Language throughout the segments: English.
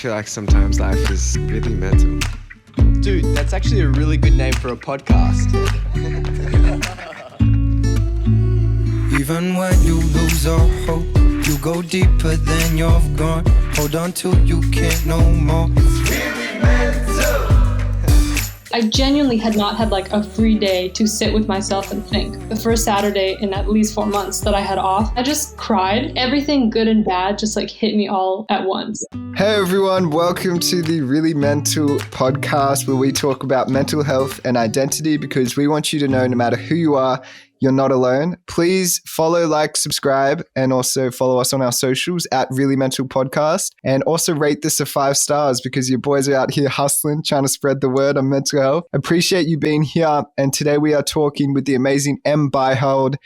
feel like sometimes life is really mental. Dude, that's actually a really good name for a podcast. Even when you lose all hope, you go deeper than you've gone. Hold on till you can't no more. It's really mental. I genuinely had not had like a free day to sit with myself and think. The first Saturday in at least 4 months that I had off, I just cried. Everything good and bad just like hit me all at once. Hey everyone, welcome to the Really Mental podcast where we talk about mental health and identity because we want you to know no matter who you are, you're not alone. Please follow, like, subscribe, and also follow us on our socials at Really Mental Podcast. And also rate this a 5 stars because your boys are out here hustling, trying to spread the word on mental health. Appreciate you being here. And today we are talking with the amazing Em Beihold,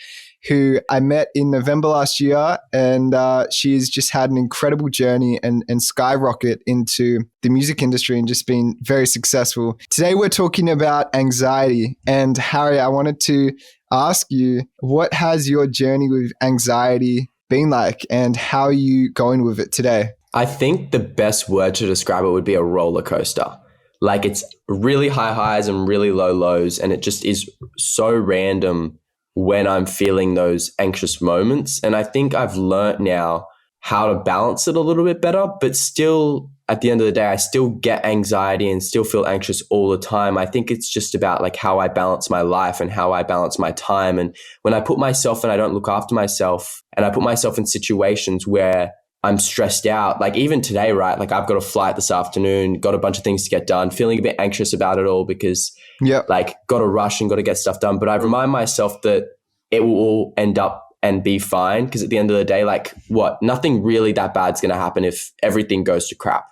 who I met in November last year. And she's just had an incredible journey and skyrocket into the music industry and just been very successful. Today we're talking about anxiety. And Harry, I wanted to ask you, what has your journey with anxiety been like and how are you going with it today? I think the best word to describe it would be a roller coaster. Like it's really high highs and really low lows, and it just is so random when I'm feeling those anxious moments. And I think I've learnt now how to balance it a little bit better, but still at the end of the day, I still get anxiety and still feel anxious all the time. I think it's just about like how I balance my life and how I balance my time. And when I put myself and I don't look after myself and I put myself in situations where I'm stressed out, like even today, right? Like I've got a flight this afternoon, got a bunch of things to get done, feeling a bit anxious about it all because like got to rush and got to get stuff done. But I remind myself that it will all end up and be fine because at the end of the day, like nothing really that bad's going to happen if everything goes to crap.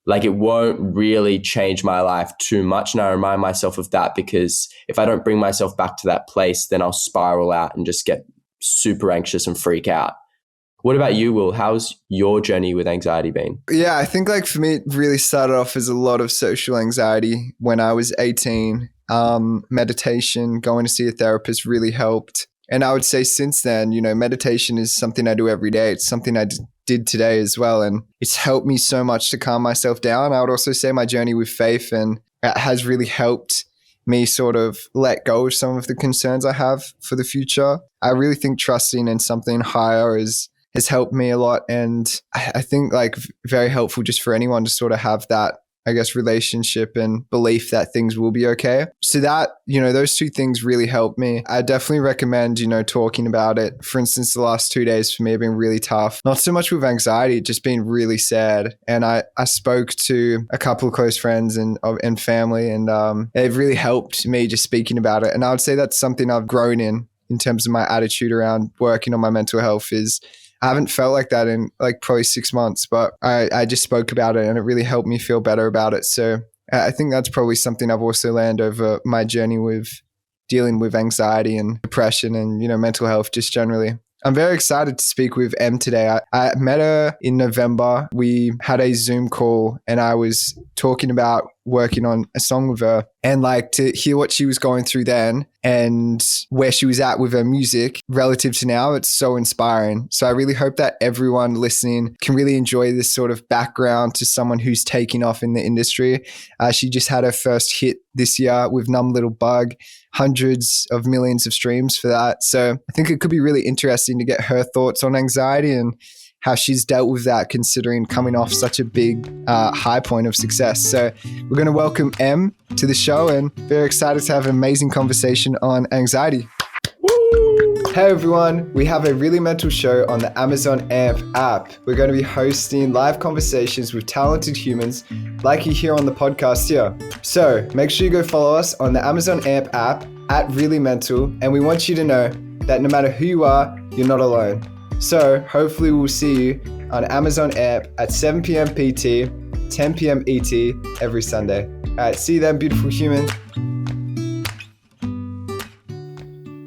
Like it won't really change my life too much. And I remind myself of that because if I don't bring myself back to that place, then I'll spiral out and just get super anxious and freak out. What about you, Will? How's your journey with anxiety been? Yeah, I think like for me, it really started off as a lot of social anxiety when I was 18. Meditation, going to see a therapist really helped. And I would say since then, meditation is something I do every day. It's something I did today as well. And it's helped me so much to calm myself down. I would also say my journey with faith and it has really helped me sort of let go of some of the concerns I have for the future. I really think trusting in something higher has helped me a lot. And I think like very helpful just for anyone to sort of have that, I guess, relationship and belief that things will be okay. So that, those two things really helped me. I definitely recommend, talking about it. For instance, the last 2 days for me have been really tough. Not so much with anxiety, just being really sad. And I spoke to a couple of close friends and family, and it really helped me just speaking about it. And I would say that's something I've grown in terms of my attitude around working on my mental health is I haven't felt like that in like probably 6 months, but I just spoke about it and it really helped me feel better about it. So I think that's probably something I've also learned over my journey with dealing with anxiety and depression and, mental health just generally. I'm very excited to speak with Em today. I met her in November. We had a Zoom call and I was talking about working on a song with her and like to hear what she was going through then and where she was at with her music relative to now. It's so inspiring. So I really hope that everyone listening can really enjoy this sort of background to someone who's taking off in the industry. She just had her first hit this year with Numb Little Bug, hundreds of millions of streams for that. So I think it could be really interesting to get her thoughts on anxiety and how she's dealt with that considering coming off such a big high point of success. So we're going to welcome Em to the show and very excited to have an amazing conversation on anxiety. Woo! Hey everyone, we have a Really Mental show on the Amazon Amp app. We're going to be hosting live conversations with talented humans like you hear on the podcast here. So make sure you go follow us on the Amazon Amp app at Really Mental, and we want you to know that no matter who you are, you're not alone. So hopefully we'll see you on Amazon Amp at 7 p.m. PT, 10 p.m. ET every Sunday. All right, see you then, beautiful human.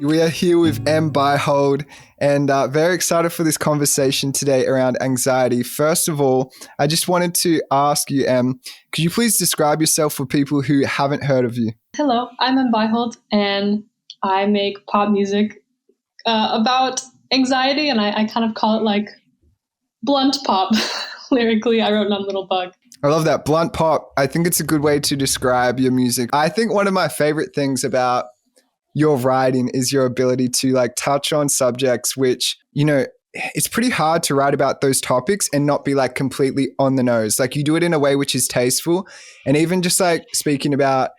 We are here with Em Beihold and very excited for this conversation today around anxiety. First of all, I just wanted to ask you, Em, could you please describe yourself for people who haven't heard of you? Hello, I'm Em Beihold and I make pop music about anxiety, and I kind of call it like blunt pop. lyrically. I wrote Numb Little Bug. I love that. Blunt pop. I think it's a good way to describe your music. I think one of my favorite things about your writing is your ability to like touch on subjects which, you know, it's pretty hard to write about those topics and not be like completely on the nose. Like you do it in a way which is tasteful. And even just like speaking about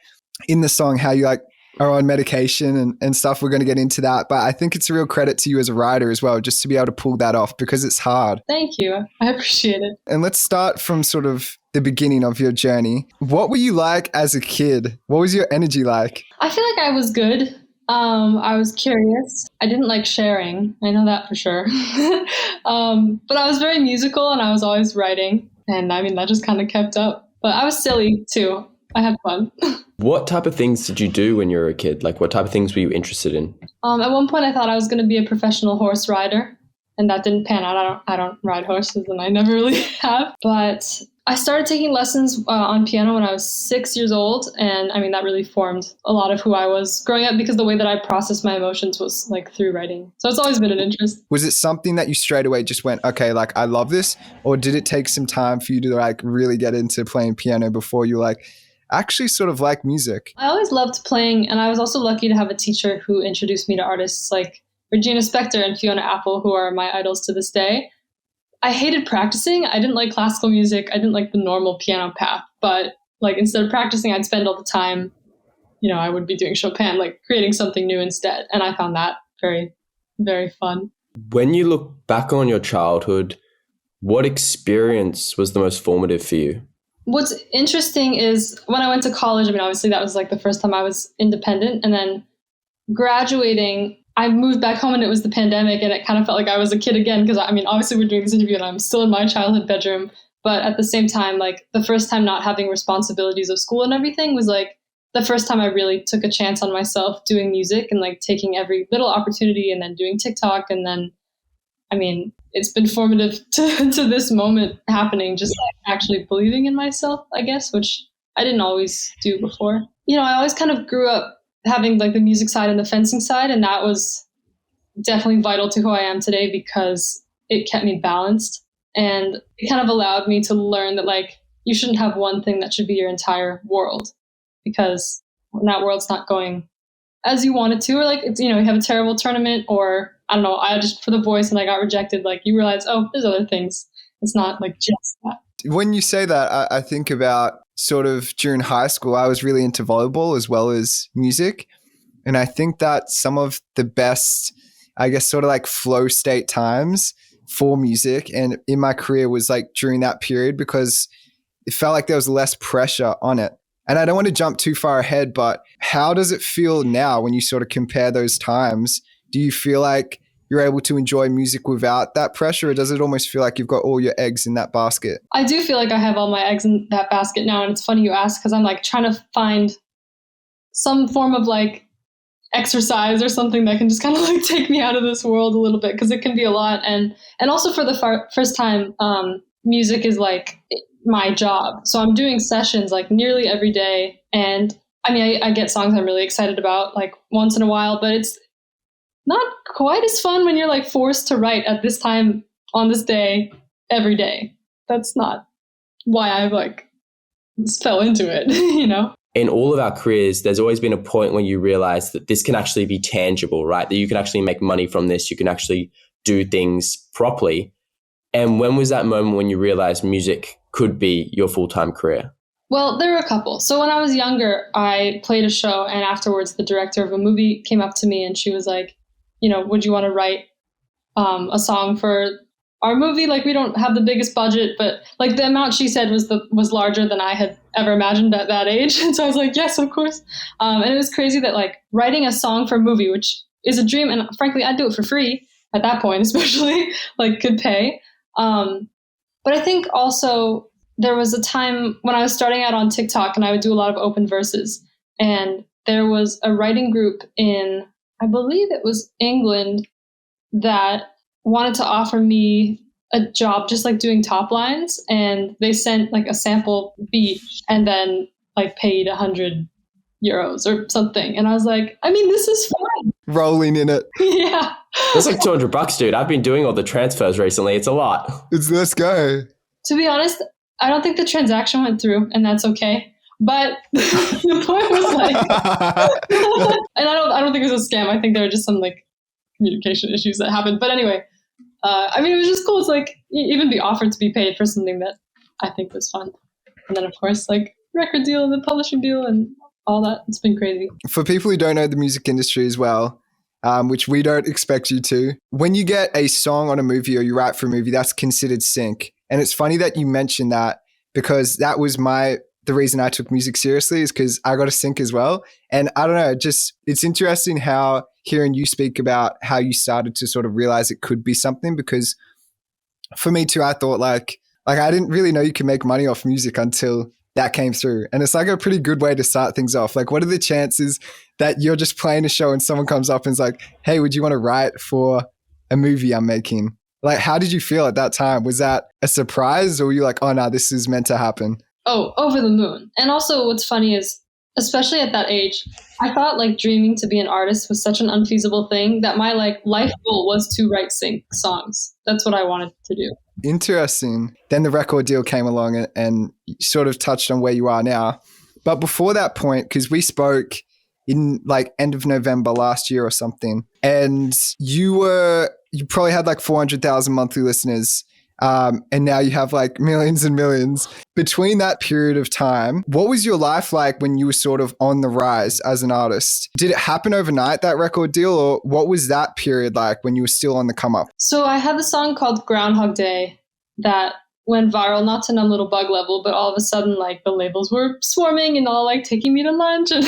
in the song how you like are on medication and stuff, we're going to get into that. But I think it's a real credit to you as a writer as well, just to be able to pull that off because it's hard. Thank you. I appreciate it. And let's start from sort of the beginning of your journey. What were you like as a kid? What was your energy like? I feel like I was good. I was curious. I didn't like sharing. I know that for sure. But I was very musical and I was always writing. And I mean, that just kind of kept up. But I was silly too. I had fun. What type of things did you do when you were a kid? Like what type of things were you interested in? At one point I thought I was going to be a professional horse rider. And that didn't pan out. I don't ride horses and I never really have. But I started taking lessons on piano when I was 6 years old. And I mean, that really formed a lot of who I was growing up because the way that I processed my emotions was like through writing. So it's always been an interest. Was it something that you straight away just went, okay, like I love this? Or did it take some time for you to like really get into playing piano before you like actually sort of like music? I always loved playing. And I was also lucky to have a teacher who introduced me to artists like Regina Spektor and Fiona Apple, who are my idols to this day. I hated practicing. I didn't like classical music. I didn't like the normal piano path. But like instead of practicing, I'd spend all the time, you know, I would be doing Chopin, like creating something new instead. And I found that very, very fun. When you look back on your childhood, what experience was the most formative for you? What's interesting is when I went to college, I mean, obviously that was like the first time I was independent. And then graduating, I moved back home and it was the pandemic and it kind of felt like I was a kid again because I mean, obviously we're doing this interview and I'm still in my childhood bedroom. But at the same time, like the first time not having responsibilities of school and everything was like the first time I really took a chance on myself doing music and like taking every little opportunity and then doing TikTok. And then, I mean, it's been formative to this moment happening, just like actually believing in myself, I guess, which I didn't always do before. You know, I always kind of grew up having like the music side and the fencing side. And that was definitely vital to who I am today because it kept me balanced. And it kind of allowed me to learn that like, you shouldn't have one thing that should be your entire world because when that world's not going as you want it to, or like, it's, you know, you have a terrible tournament or I don't know, I just for the voice and I got rejected, like you realize, oh, there's other things. It's not like just that. When you say that, I think about sort of during high school, I was really into volleyball as well as music. And I think that some of the best, I guess, sort of like flow state times for music and in my career was like during that period because it felt like there was less pressure on it. And I don't want to jump too far ahead, but how does it feel now when you sort of compare those times? Do you feel like you're able to enjoy music without that pressure, or does it almost feel like you've got all your eggs in that basket? I do feel like I have all my eggs in that basket now. And it's funny you ask because I'm like trying to find some form of like exercise or something that can just kind of like take me out of this world a little bit because it can be a lot. And also for the first time, music is like my job. So I'm doing sessions like nearly every day. And I mean, I get songs I'm really excited about like once in a while, but it's not quite as fun when you're like forced to write at this time on this day every day. That's not why I like fell into it, you know? In all of our careers, there's always been a point when you realize that this can actually be tangible, right? That you can actually make money from this. You can actually do things properly. And when was that moment when you realized music could be your full-time career? Well, there were a couple. So when I was younger, I played a show and afterwards the director of a movie came up to me and she was like, you know, would you want to write a song for our movie? Like, we don't have the biggest budget, but like the amount she said was larger than I had ever imagined at that age. And so I was like, yes, of course. And it was crazy that like writing a song for a movie, which is a dream. And frankly, I'd do it for free at that point, especially like could pay. But I think also there was a time when I was starting out on TikTok and I would do a lot of open verses. And there was a writing group in, I believe it was England, that wanted to offer me a job just like doing top lines. And they sent like a sample beat and then like paid €100 or something. And I was like, I mean, this is fun. Rolling in it. Yeah. That's like $200, dude. I've been doing all the transfers recently. It's a lot. Let's go. To be honest, I don't think the transaction went through, and that's okay. But the point was like, and I don't think it was a scam. I think there were just some like communication issues that happened. But anyway, I mean, it was just cool. It's like even be offered to be paid for something that I think was fun. And then of course, like record deal and the publishing deal and all that. It's been crazy. For people who don't know the music industry as well, which we don't expect you to, when you get a song on a movie or you write for a movie, that's considered sync. And it's funny that you mentioned that, because that was the reason I took music seriously, is because I got a sync as well. And I don't know, it's interesting how hearing you speak about how you started to sort of realize it could be something, because for me too, I thought like I didn't really know you could make money off music until that came through. And it's like a pretty good way to start things off. Like, what are the chances that you're just playing a show and someone comes up and is like, hey, would you want to write for a movie I'm making? Like, how did you feel at that time? Was that a surprise, or were you like, oh no, this is meant to happen? Oh, over the moon. And also what's funny is, especially at that age, I thought like dreaming to be an artist was such an unfeasible thing that my like life goal was to write sync songs. That's what I wanted to do. Interesting. Then the record deal came along and sort of touched on where you are now. But before that point, because we spoke in like end of November last year or something, and you probably had like 400,000 monthly listeners. And now you have like millions and millions. Between that period of time, what was your life like when you were sort of on the rise as an artist? Did it happen overnight, that record deal, or what was that period like when you were still on the come up? So I had the song called Groundhog Day that went viral, not to Numb Little Bug level, but all of a sudden like the labels were swarming and all like taking me to lunch. And,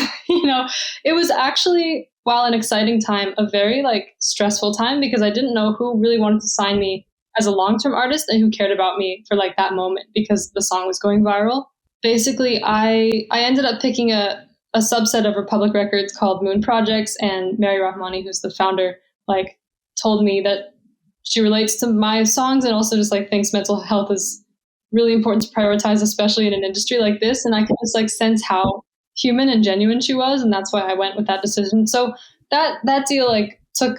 it was actually, while an exciting time, a very like stressful time, because I didn't know who really wanted to sign me as a long-term artist and who cared about me for like that moment, because the song was going viral. Basically, I ended up picking a subset of Republic Records called Moon Projects, and Mary Rahmani, who's the founder, like told me that she relates to my songs and also just like thinks mental health is really important to prioritize, especially in an industry like this. And I could just like sense how human and genuine she was, and that's why I went with that decision. So that deal like took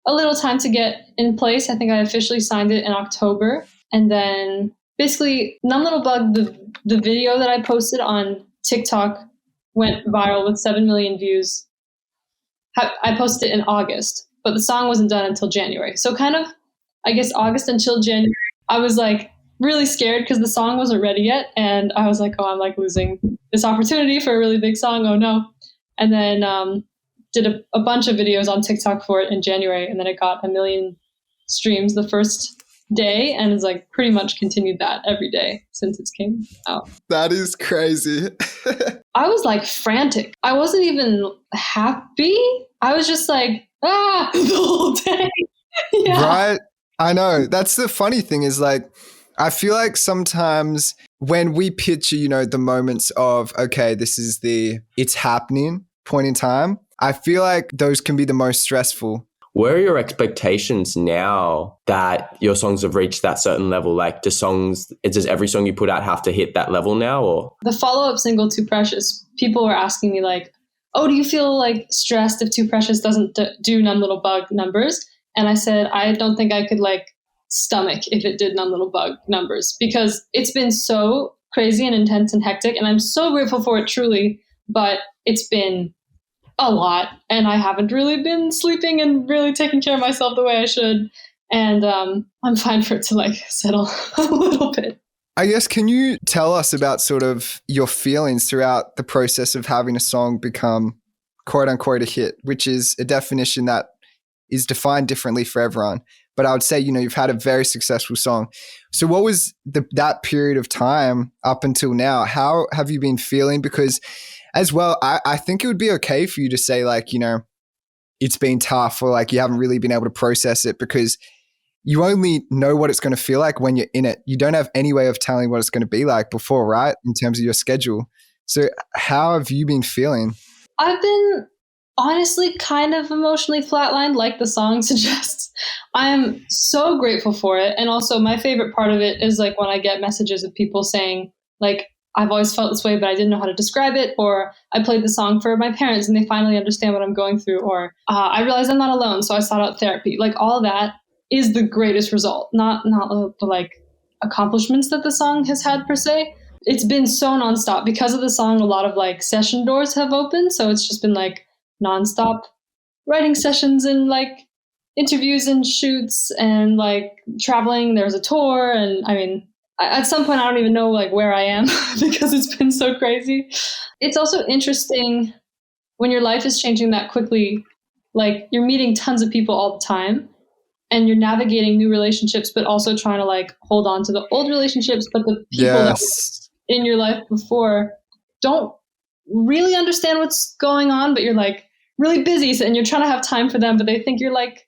a little time to get in place. I think I officially signed it in October. And then basically Numb Little Bug, the video that I posted on TikTok went viral with 7 million views. I posted it in August, but the song wasn't done until January. So kind of, I guess, August until January, I was like really scared because the song wasn't ready yet. And I was like, oh, I'm like losing this opportunity for a really big song. Oh no. And then, did a bunch of videos on TikTok for it in January, and then it got 1 million streams the first day, and it's like pretty much continued that every day since it came out. That is crazy. I was like frantic. I wasn't even happy. I was just like, the whole day. Yeah. Right? I know. That's the funny thing is like, I feel like sometimes when we picture, the moments of, okay, this is it's happening point in time, I feel like those can be the most stressful. Where are your expectations now that your songs have reached that certain level? Like, does every song you put out have to hit that level now? Or the follow-up single, Too Precious, people were asking me like, oh, do you feel like stressed if Too Precious doesn't do Numb Little Bug numbers? And I said, I don't think I could like stomach if it did Numb Little Bug numbers, because it's been so crazy and intense and hectic. And I'm so grateful for it, truly. But it's been a lot, and I haven't really been sleeping and really taking care of myself the way I should. And I'm fine for it to like settle a little bit. I guess, can you tell us about sort of your feelings throughout the process of having a song become quote unquote a hit, which is a definition that is defined differently for everyone. But I would say, you've had a very successful song. So what was that period of time up until now? How have you been feeling? Because as well, I think it would be okay for you to say like, it's been tough, or like you haven't really been able to process it, because you only know what it's going to feel like when you're in it. You don't have any way of telling what it's going to be like before, right? In terms of your schedule. So how have you been feeling? I've been honestly kind of emotionally flatlined, like the song suggests. I'm so grateful for it. And also my favorite part of it is like when I get messages of people saying like, I've always felt this way, but I didn't know how to describe it. Or I played the song for my parents and they finally understand what I'm going through. Or I realized I'm not alone, so I sought out therapy. Like all that is the greatest result. Not the like accomplishments that the song has had per se. It's been so nonstop because of the song. A lot of like session doors have opened, so it's just been like nonstop writing sessions and like interviews and shoots and like traveling. There's a tour, and I mean, at some point I don't even know like where I am because it's been so crazy. It's also interesting when your life is changing that quickly. Like you're meeting tons of people all the time, and you're navigating new relationships, but also trying to like hold on to the old relationships. But the people that were in your life before don't really understand what's going on, but you're like really busy, and you're trying to have time for them, but they think you're like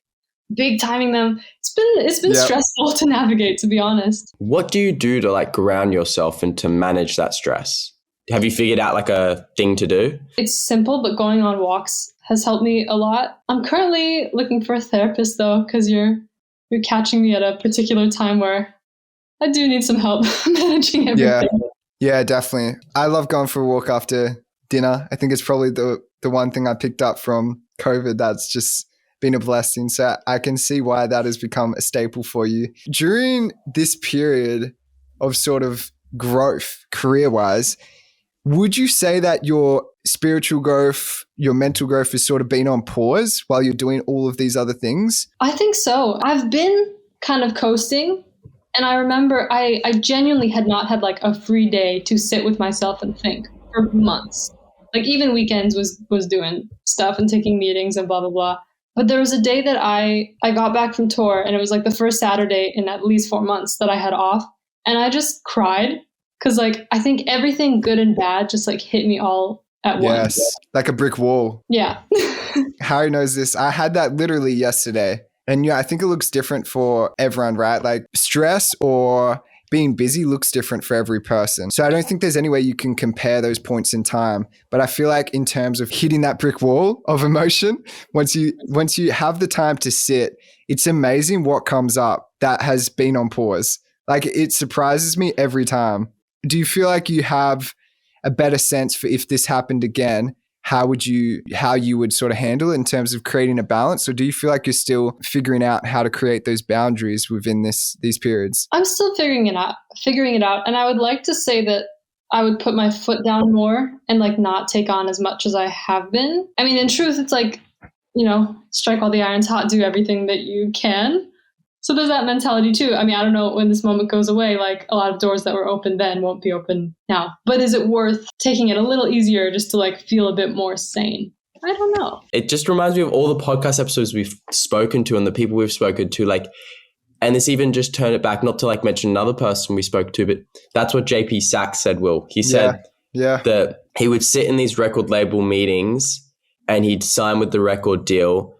big timing them. It's been stressful to navigate, to be honest. What do you do to like ground yourself and to manage that stress? Have you figured out like a thing to do? It's simple, but going on walks has helped me a lot. I'm currently looking for a therapist though, because you're catching me at a particular time where I do need some help managing everything. Yeah, definitely. I love going for a walk after dinner. I think it's probably the one thing I picked up from COVID that's just been a blessing. So I can see why that has become a staple for you. During this period of sort of growth, career-wise, would you say that your spiritual growth, your mental growth has sort of been on pause while you're doing all of these other things? I think so. I've been kind of coasting, and I remember I genuinely had not had like a free day to sit with myself and think for months. Like even weekends was doing stuff and taking meetings and blah, blah, blah. But there was a day that I got back from tour, and it was like the first Saturday in at least 4 months that I had off. And I just cried because like I think everything good and bad just like hit me all at once. Yes, like a brick wall. Yeah. Harry knows this. I had that literally yesterday. And yeah, I think it looks different for everyone, right? Like stress or being busy looks different for every person. So I don't think there's any way you can compare those points in time. But I feel like in terms of hitting that brick wall of emotion, once you have the time to sit, it's amazing what comes up that has been on pause. Like it surprises me every time. Do you feel like you have a better sense for if this happened again, how you would sort of handle it in terms of creating a balance? Or do you feel like you're still figuring out how to create those boundaries within these periods? I'm still figuring it out. And I would like to say that I would put my foot down more and like not take on as much as I have been. I mean, in truth, it's like, strike while the iron's hot, do everything that you can. So there's that mentality too. I mean, I don't know when this moment goes away, like a lot of doors that were open then won't be open now. But is it worth taking it a little easier just to like feel a bit more sane? I don't know. It just reminds me of all the podcast episodes we've spoken to and the people we've spoken to, like, and this even just turn it back, not to like mention another person we spoke to, but that's what JP Sachs said, Will. He said that he would sit in these record label meetings and he'd sign with the record deal,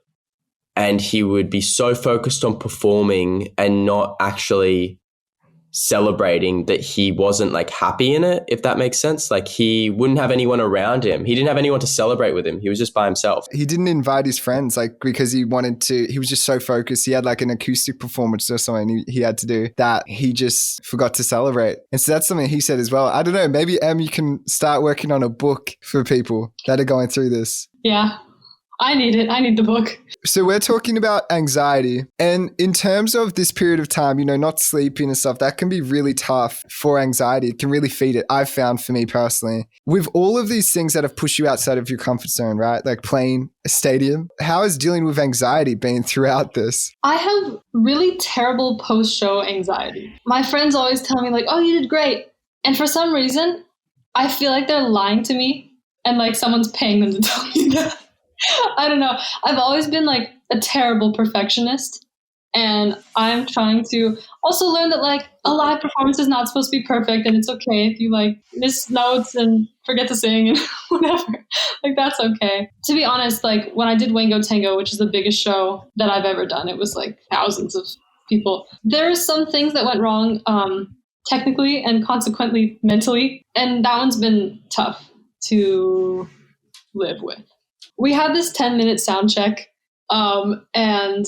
and he would be so focused on performing and not actually celebrating that he wasn't like happy in it, if that makes sense. Like he wouldn't have anyone around him. He didn't have anyone to celebrate with him. He was just by himself. He didn't invite his friends, like because he was just so focused. He had like an acoustic performance or something he had to do that he just forgot to celebrate. And so that's something he said as well. I don't know, maybe Em, you can start working on a book for people that are going through this. Yeah. I need it. I need the book. So we're talking about anxiety. And in terms of this period of time, not sleeping and stuff, that can be really tough for anxiety. It can really feed it, I've found for me personally. With all of these things that have pushed you outside of your comfort zone, right? Like playing a stadium. How has dealing with anxiety been throughout this? I have really terrible post-show anxiety. My friends always tell me like, oh, you did great. And for some reason, I feel like they're lying to me and like someone's paying them to tell me that. I don't know. I've always been like a terrible perfectionist, and I'm trying to also learn that like a live performance is not supposed to be perfect, and it's okay if you like miss notes and forget to sing and whatever. Like that's okay. To be honest, like when I did Wango Tango, which is the biggest show that I've ever done, it was like thousands of people. There are some things that went wrong technically and consequently mentally, and that one's been tough to live with. We had this 10-minute sound check, and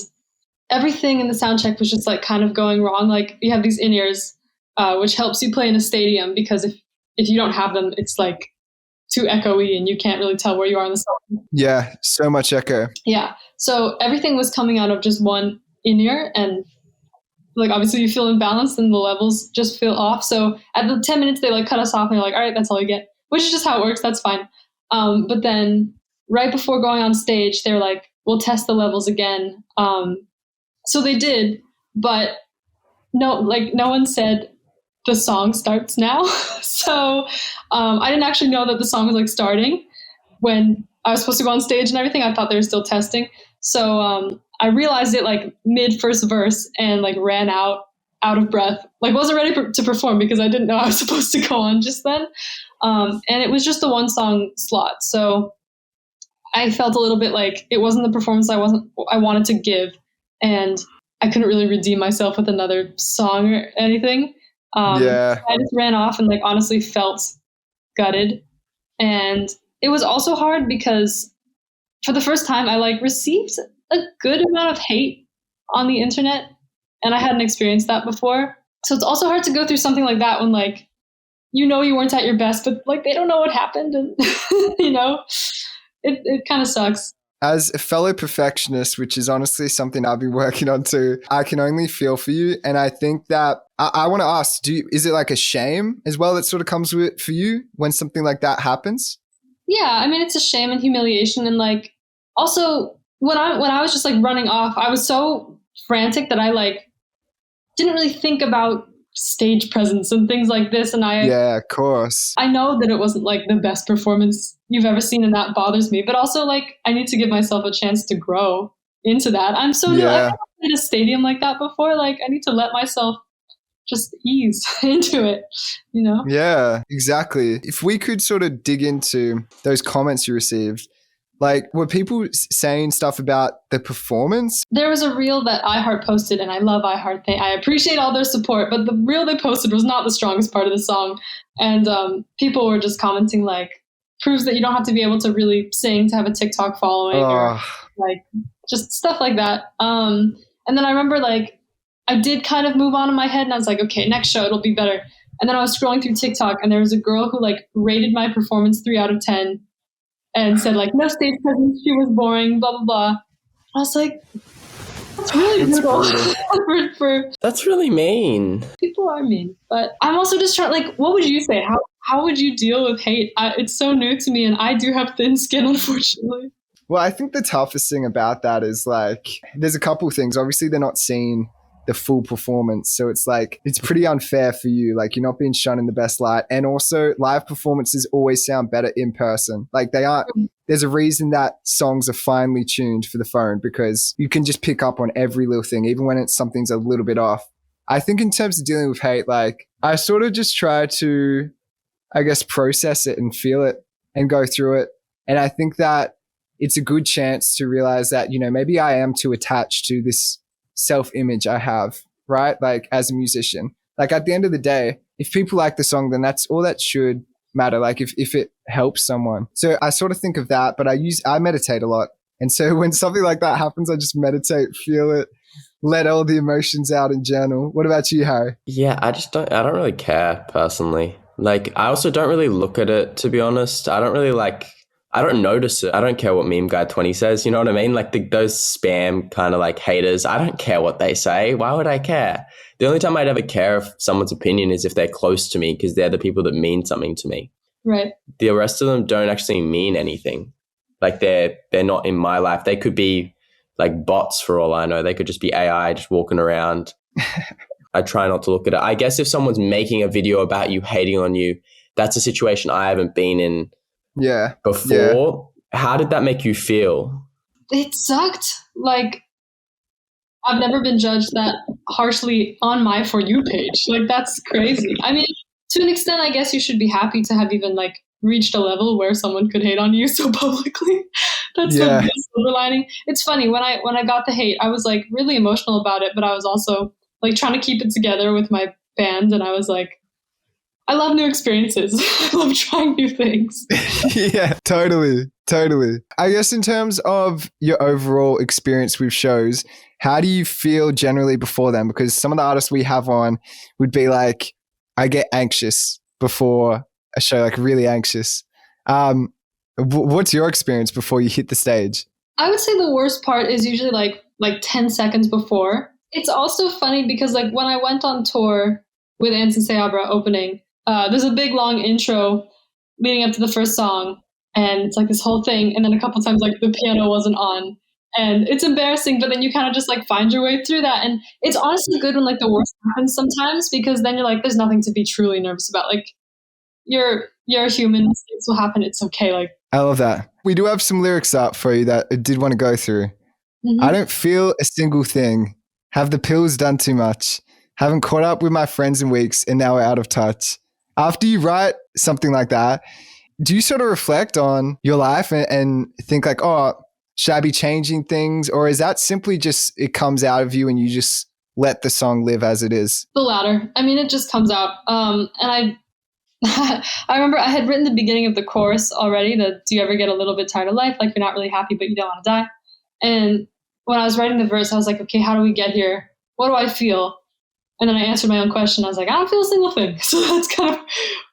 everything in the sound check was just like kind of going wrong. Like you have these in-ears, which helps you play in a stadium, because if you don't have them, it's like too echoey and you can't really tell where you are in the song. Yeah, so much echo. Yeah. So everything was coming out of just one in-ear, and like obviously you feel imbalanced and the levels just feel off. So at the 10 minutes, they like cut us off and they're like, all right, that's all you get, which is just how it works. That's fine. But then right before going on stage, they're like, we'll test the levels again. So they did, but no one said the song starts now. So I didn't actually know that the song was like starting when I was supposed to go on stage and everything. I thought they were still testing. So I realized it like mid first verse and like ran out of breath, like wasn't ready to perform because I didn't know I was supposed to go on just then. And it was just the one song slot. So I felt a little bit like it wasn't the performance I wanted to give, and I couldn't really redeem myself with another song or anything. I just ran off and like honestly felt gutted. And it was also hard because for the first time I like received a good amount of hate on the internet, and I hadn't experienced that before. So it's also hard to go through something like that when like, you know, you weren't at your best, but like they don't know what happened, and you know, it kind of sucks. As a fellow perfectionist, which is honestly something I've been working on too, I can only feel for you. And I think that I want to ask, is it like a shame as well that sort of comes with it for you when something like that happens? Yeah, I mean, it's a shame and humiliation. And like, also when I was just like running off, I was so frantic that I like didn't really think about stage presence and things like this. And yeah, of course. I know that it wasn't like the best performance you've ever seen, and that bothers me. But also, like, I need to give myself a chance to grow into that. I'm so new. I've never played a stadium like that before. Like, I need to let myself just ease into it, you know? Yeah, exactly. If we could sort of dig into those comments you received, like, were people saying stuff about the performance? There was a reel that iHeart posted, and I love iHeart. I appreciate all their support, but the reel they posted was not the strongest part of the song. And people were just commenting, like, proves that you don't have to be able to really sing to have a TikTok following or, like, just stuff like that. And then I remember, like, I did kind of move on in my head, and I was like, okay, next show, it'll be better. And then I was scrolling through TikTok, and there was a girl who, like, rated my performance 3 out of 10. And said, like, no stage presence, she was boring, blah, blah, blah. I was like, that's really brutal. That's really mean. People are mean. But I'm also just trying, like, what would you say? How would you deal with hate? It's so new to me, and I do have thin skin, unfortunately. Well, I think the toughest thing about that is, like, there's a couple of things. Obviously, they're not seeing the full performance. So it's like, it's pretty unfair for you. Like, you're not being shown in the best light. And also, live performances always sound better in person. Like, they aren't, there's a reason that songs are finely tuned for the phone, because you can just pick up on every little thing, even when something's a little bit off. I think in terms of dealing with hate, like, I sort of just try to, I guess, process it and feel it and go through it. And I think that it's a good chance to realize that, you know, maybe I am too attached to this self-image I have, right? Like, as a musician, like, at the end of the day, if people like the song, then that's all that should matter. Like, if it helps someone. So I sort of think of that, but I meditate a lot. And so when something like that happens, I just meditate, feel it, let all the emotions out and journal. What about you, Harry? Yeah, I don't really care personally. Like, I also don't really look at it, to be honest. I don't notice it. I don't care what meme guy 20 says. You know what I mean? Like, those spam kind of like haters, I don't care what they say. Why would I care? The only time I'd ever care if someone's opinion is if they're close to me, because they're the people that mean something to me. Right. The rest of them don't actually mean anything. Like, they're not in my life. They could be like bots for all I know. They could just be AI just walking around. I try not to look at it. I guess if someone's making a video about you, hating on you, that's a situation I haven't been in before. Yeah. How did that make you feel? It sucked. Like, I've never been judged that harshly on my For You page. Like, that's crazy. I mean, to an extent, I guess you should be happy to have even like reached a level where someone could hate on you so publicly. That's the silver lining. It's funny, when I got the hate, I was like really emotional about it, but I was also like trying to keep it together with my band, and I was like, I love new experiences. I love trying new things. Yeah, totally. I guess in terms of your overall experience with shows, how do you feel generally before them? Because some of the artists we have on would be like, I get anxious before a show, like really anxious. What's your experience before you hit the stage? I would say the worst part is usually like 10 seconds before. It's also funny because like when I went on tour with Anson Seabra opening, there's a big long intro leading up to the first song, and it's like this whole thing, and then a couple times like the piano wasn't on, and it's embarrassing, but then you kind of just like find your way through that, and it's honestly good when like the worst happens sometimes, because then you're like, there's nothing to be truly nervous about. Like you're a human, mistakes will happen. It's okay. Like I love that. We do have some lyrics up for you that I did want to go through. I don't feel a single thing. Have the pills done too much? Haven't caught up with my friends in weeks and now we're out of touch. After you write something like that, do you sort of reflect on your life and think like, oh, should I be changing things? Or is that simply just it comes out of you and you just let the song live as it is? The latter. I mean, it just comes out. And I remember I had written the beginning of the chorus already, the do you ever get a little bit tired of life? Like you're not really happy, but you don't want to die. And when I was writing the verse, I was like, okay, how do we get here? What do I feel? And then I answered my own question. I was like, I don't feel a single thing. So that's kind of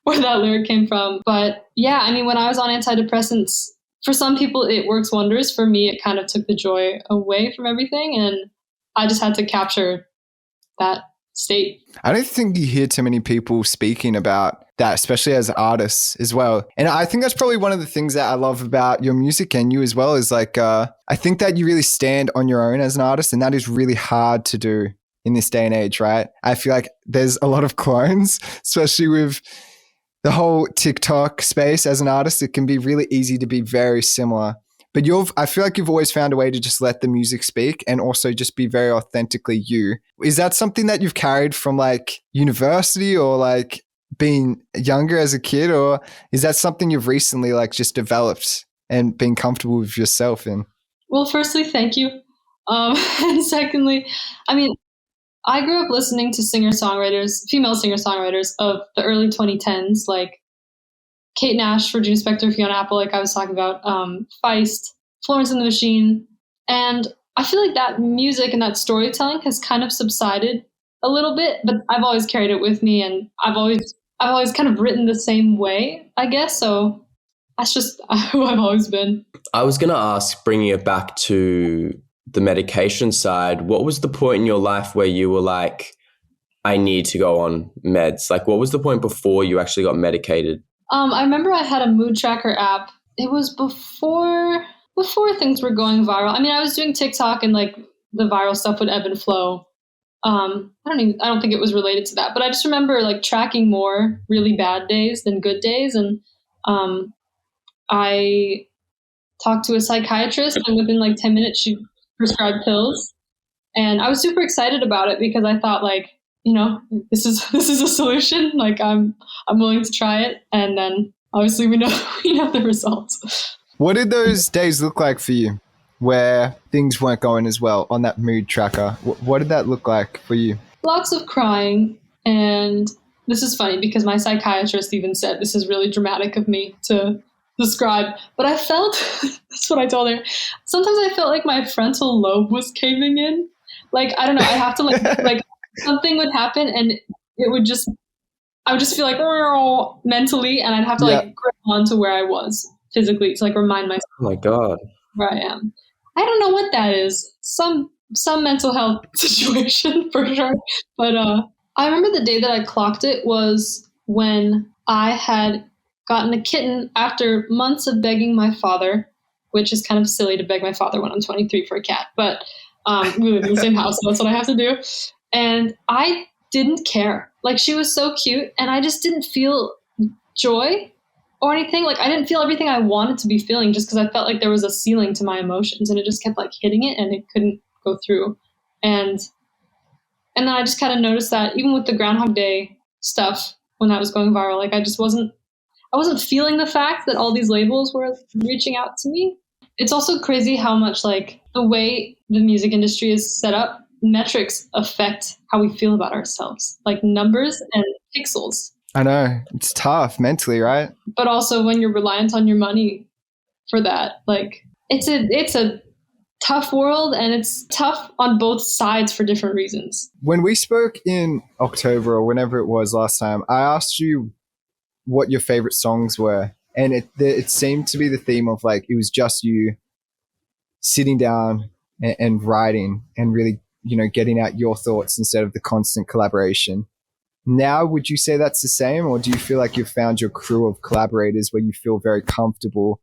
where that lyric came from. But yeah, I mean, when I was on antidepressants, for some people it works wonders. For me, it kind of took the joy away from everything. And I just had to capture that state. I don't think you hear too many people speaking about that, especially as artists as well. And I think that's probably one of the things that I love about your music and you as well is like, I think that you really stand on your own as an artist, and that is really hard to do in this day and age, right? I feel like there's a lot of clones, especially with the whole TikTok space as an artist. It can be really easy to be very similar. But I feel like you've always found a way to just let the music speak and also just be very authentically you. Is that something that you've carried from like university or like being younger as a kid, or is that something you've recently like just developed and been comfortable with yourself in? Well, firstly, thank you. And secondly, I mean, I grew up listening to singer-songwriters, female singer-songwriters of the early 2010s, like Kate Nash, Regina Spektor, Fiona Apple, like I was talking about, Feist, Florence and the Machine. And I feel like that music and that storytelling has kind of subsided a little bit, but I've always carried it with me, and I've always kind of written the same way, I guess. So that's just who I've always been. I was going to ask, bringing it back to the medication side, what was the point in your life where you were like, I need to go on meds? Like, what was the point before you actually got medicated? I remember I had a mood tracker app. It was before things were going viral. I mean, I was doing TikTok and like the viral stuff would ebb and flow. I don't think it was related to that, but I just remember like tracking more really bad days than good days. And I talked to a psychiatrist, and within like 10 minutes, she prescribed pills. And I was super excited about it because I thought like, you know, this is a solution. Like I'm willing to try it. And then obviously we know the results. What did those days look like for you where things weren't going as well on that mood tracker? What did that look like for you? Lots of crying. And this is funny because my psychiatrist even said this is really dramatic of me to describe, but I felt, that's what I told her, sometimes I felt like my frontal lobe was caving in. Like, I don't know, I have to like something would happen and I would just feel like mentally, and I'd have to like grip onto where I was physically to like remind myself. Oh my God. Where I am. I don't know what that is. Some mental health situation for sure. But I remember the day that I clocked it was when I had gotten a kitten after months of begging my father, which is kind of silly to beg my father when I'm 23 for a cat, but we live in the same house, so that's what I have to do. And I didn't care. Like, she was so cute, and I just didn't feel joy or anything. Like, I didn't feel everything I wanted to be feeling just because I felt like there was a ceiling to my emotions, and it just kept like hitting it, and it couldn't go through. And then I just kind of noticed that even with the Groundhog Day stuff, when that was going viral, like I wasn't feeling the fact that all these labels were reaching out to me. It's also crazy how much like the way the music industry is set up, metrics affect how we feel about ourselves, like numbers and pixels. I know, it's tough mentally, right? But also when you're reliant on your money for that, like it's a tough world, and it's tough on both sides for different reasons. When we spoke in October or whenever it was last time, I asked you what your favorite songs were, and it seemed to be the theme of like it was just you sitting down and writing and really getting out your thoughts instead of the constant collaboration. Now, would you say that's the same, or do you feel like you've found your crew of collaborators where you feel very comfortable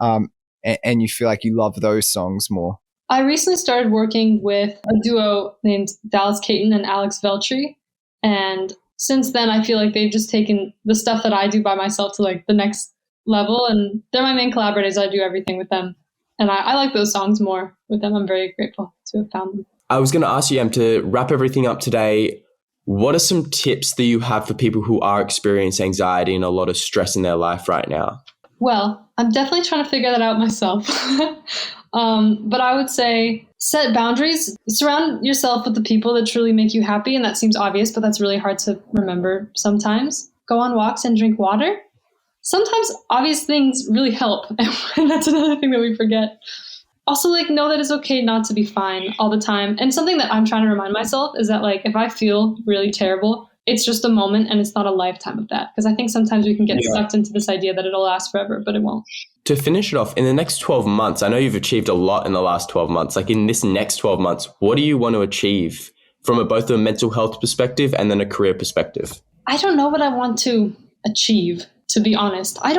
and you feel like you love those songs more? I recently started working with a duo named Dallas Caton and Alex Veltri. And since then, I feel like they've just taken the stuff that I do by myself to like the next level. And they're my main collaborators. I do everything with them. And I like those songs more with them. I'm very grateful to have found them. I was going to ask you, Em, to wrap everything up today, what are some tips that you have for people who are experiencing anxiety and a lot of stress in their life right now? Well, I'm definitely trying to figure that out myself. But I would say set boundaries. Surround yourself with the people that truly make you happy. And that seems obvious, but that's really hard to remember sometimes. Go on walks and drink water. Sometimes obvious things really help. And that's another thing that we forget. Also, know that it's okay not to be fine all the time. And something that I'm trying to remind myself is that, if I feel really terrible, it's just a moment and it's not a lifetime of that. Because I think sometimes we can get sucked into this idea that it'll last forever, but it won't. To finish it off, in the next 12 months, I know you've achieved a lot in the last 12 months. In this next 12 months, what do you want to achieve from both a mental health perspective and then a career perspective? I don't know what I want to achieve, to be honest. I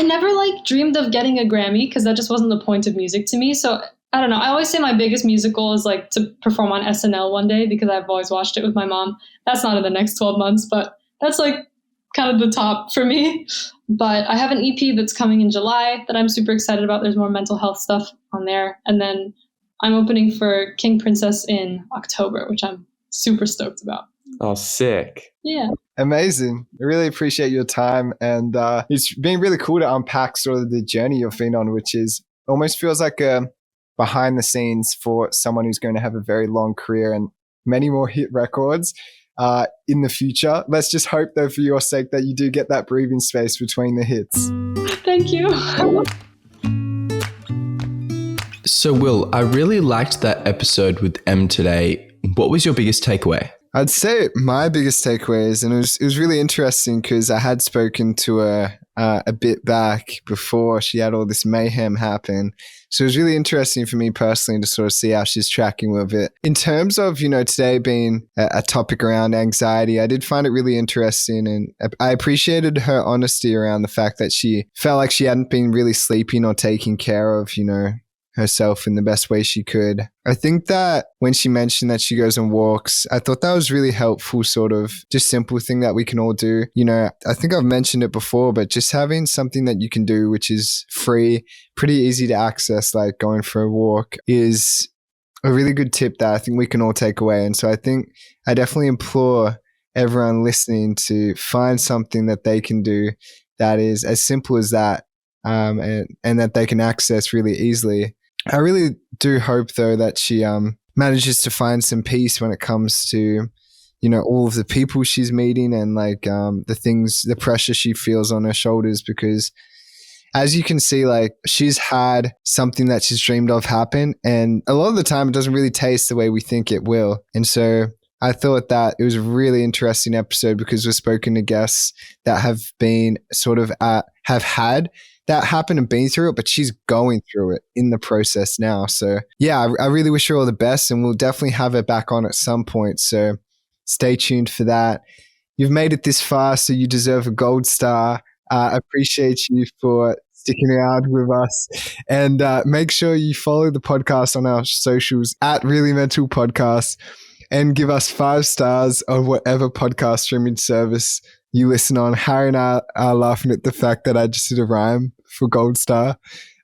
never dreamed of getting a Grammy because that just wasn't the point of music to me. So I don't know. I always say my biggest music goal is to perform on SNL one day because I've always watched it with my mom. That's not in the next 12 months, but that's kind of the top for me. But I have an EP that's coming in July that I'm super excited about. There's more mental health stuff on there. And then I'm opening for King Princess in October, which I'm super stoked about. Oh, sick. Yeah. Amazing. I really appreciate your time. And it's been really cool to unpack sort of the journey you've been on, which is almost feels like a behind the scenes for someone who's going to have a very long career and many more hit records in the future. Let's just hope, though, for your sake, that you do get that breathing space between the hits. Thank you. So, Will, I really liked that episode with Em today. What was your biggest takeaway? I'd say my biggest takeaway is, and it was really interesting because I had spoken to her a bit back before she had all this mayhem happen. So it was really interesting for me personally to sort of see how she's tracking with it. In terms of, today being a topic around anxiety, I did find it really interesting, and I appreciated her honesty around the fact that she felt like she hadn't been really sleeping or taking care of, herself in the best way she could. I think that when she mentioned that she goes on walks, I thought that was really helpful, sort of just simple thing that we can all do. I think I've mentioned it before, but just having something that you can do, which is free, pretty easy to access, like going for a walk, is a really good tip that I think we can all take away. And so I think I definitely implore everyone listening to find something that they can do that is as simple as that, and that they can access really easily. I really do hope, though, that she manages to find some peace when it comes to, all of the people she's meeting and the pressure she feels on her shoulders, because as you can see, she's had something that she's dreamed of happen, and a lot of the time it doesn't really taste the way we think it will. And so I thought that it was a really interesting episode because we've spoken to guests that have been have had that happen and been through it, but she's going through it in the process now. So yeah, I really wish her all the best, and we'll definitely have her back on at some point. So stay tuned for that. You've made it this far, so you deserve a gold star. I appreciate you for sticking around with us, and make sure you follow the podcast on our socials at Really Mental Podcast, and give us 5 stars on whatever podcast streaming service you listen on. Harry and I are laughing at the fact that I just did a rhyme for gold star.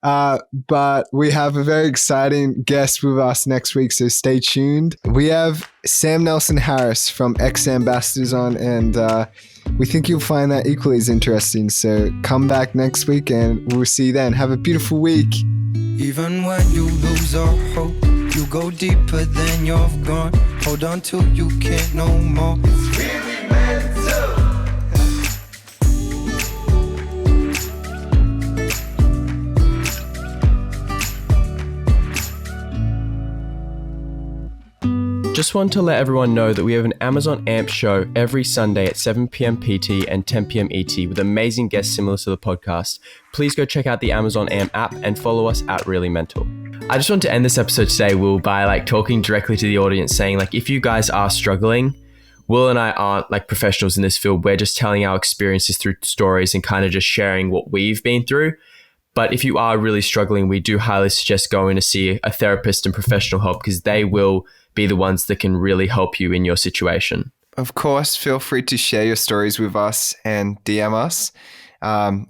But we have a very exciting guest with us next week, so stay tuned. We have Sam Nelson Harris from X Ambassadors on, and we think you'll find that equally as interesting. So come back next week and we'll see you then. Have a beautiful week. Even when you lose all hope, you go deeper than you've gone. Hold on till you can't no more. It's really meant to. just want to let everyone know that we have an Amazon AMP show every Sunday at 7 p.m. PT and 10 p.m. ET with amazing guests similar to the podcast. Please go check out the Amazon AMP app and follow us at Really Mental. I just want to end this episode today, Will, by talking directly to the audience, saying if you guys are struggling, Will and I aren't professionals in this field. We're just telling our experiences through stories and kind of just sharing what we've been through. But if you are really struggling, we do highly suggest going to see a therapist and professional help, because they will be the ones that can really help you in your situation. Of course, feel free to share your stories with us and DM us.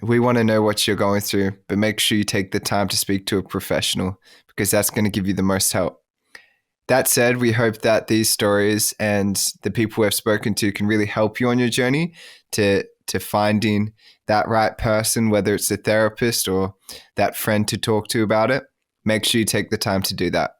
We want to know what you're going through, but make sure you take the time to speak to a professional, because that's going to give you the most help. That said, we hope that these stories and the people we've spoken to can really help you on your journey to finding that right person, whether it's a therapist or that friend to talk to about it. Make sure you take the time to do that.